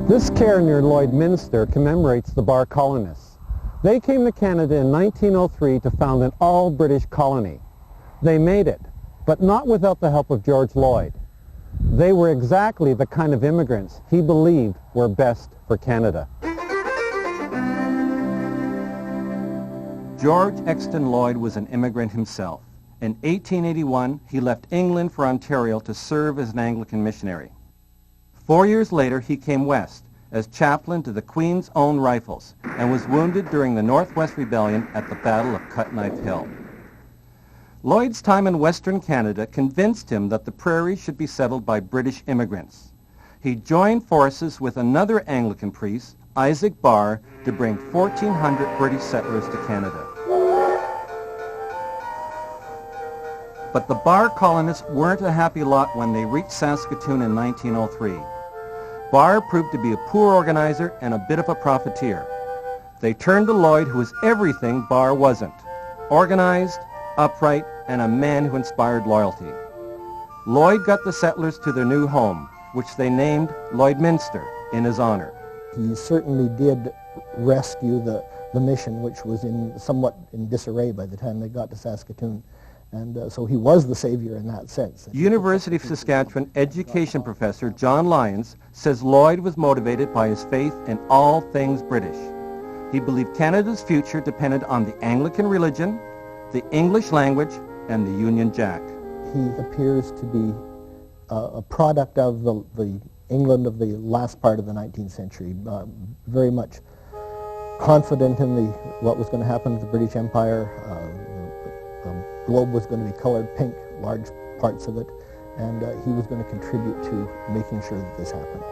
This care near Lloydminster commemorates the Bar colonists. They came to Canada in 1903 to found an all-British colony. They made it, but not without the help of George Lloyd. They were exactly the kind of immigrants he believed were best for Canada. George Exton Lloyd was an immigrant himself. In 1881, he left England for Ontario to serve as an Anglican missionary. 4 years later, he came west as chaplain to the Queen's Own Rifles and was wounded during the Northwest Rebellion at the Battle of Cut Knife Hill. Lloyd's time in Western Canada convinced him that the prairies should be settled by British immigrants. He joined forces with another Anglican priest, Isaac Barr, to bring 1,400 British settlers to Canada. But the Barr colonists weren't a happy lot when they reached Saskatoon in 1903. Barr proved to be a poor organizer and a bit of a profiteer. They turned to Lloyd, who was everything Barr wasn't: organized, upright, and a man who inspired loyalty. Lloyd got the settlers to their new home, which they named Lloydminster in his honor. He certainly did rescue the mission, which was somewhat in disarray by the time they got to Saskatoon. And so he was the savior in that sense. University of Saskatchewan education professor John Lyons says Lloyd was motivated by his faith in all things British. He believed Canada's future depended on the Anglican religion, the English language, and the Union Jack. He appears to be a product of the England of the last part of the 19th century, very much confident in what was going to happen to the British Empire. The globe was going to be colored pink, large parts of it, and he was going to contribute to making sure that this happened.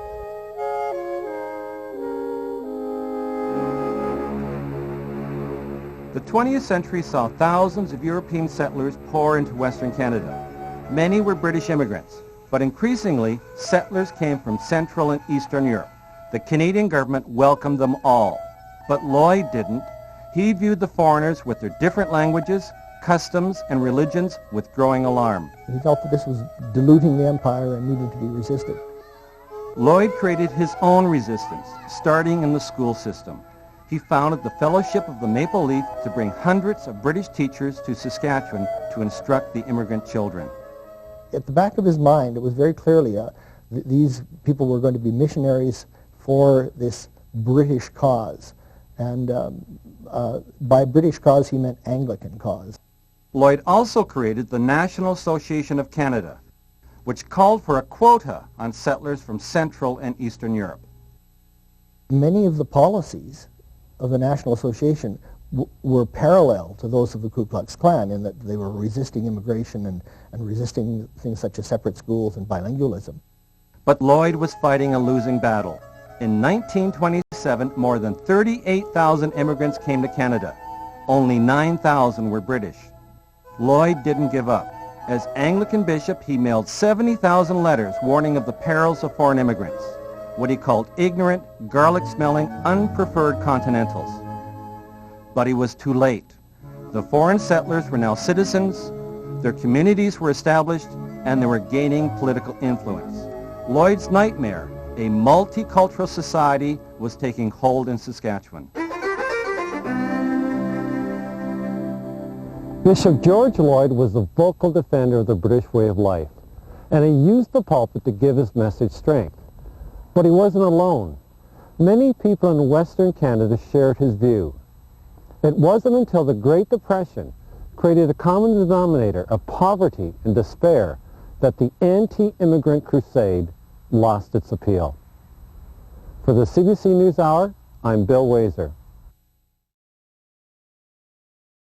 The 20th century saw thousands of European settlers pour into Western Canada. Many were British immigrants, but increasingly settlers came from Central and Eastern Europe. The Canadian government welcomed them all, but Lloyd didn't. He viewed the foreigners with their different languages, customs, and religions with growing alarm. He felt that this was diluting the empire and needing to be resisted. Lloyd created his own resistance, starting in the school system. He founded the Fellowship of the Maple Leaf to bring hundreds of British teachers to Saskatchewan to instruct the immigrant children. At the back of his mind, it was very clearly these people were going to be missionaries for this British cause. And by British cause, he meant Anglican cause. Lloyd also created the National Association of Canada, which called for a quota on settlers from Central and Eastern Europe. Many of the policies of the National Association were parallel to those of the Ku Klux Klan in that they were resisting immigration and resisting things such as separate schools and bilingualism. But Lloyd was fighting a losing battle. In 1927, more than 38,000 immigrants came to Canada. Only 9,000 were British. Lloyd didn't give up. As Anglican bishop, he mailed 70,000 letters warning of the perils of foreign immigrants, what he called ignorant, garlic-smelling, unpreferred continentals. But he was too late. The foreign settlers were now citizens, their communities were established, and they were gaining political influence. Lloyd's nightmare, a multicultural society, was taking hold in Saskatchewan. Bishop George Lloyd was a vocal defender of the British way of life, and he used the pulpit to give his message strength. But he wasn't alone. Many people in Western Canada shared his view. It wasn't until the Great Depression created a common denominator of poverty and despair that the anti-immigrant crusade lost its appeal. For the CBC NewsHour, I'm Bill Waiser.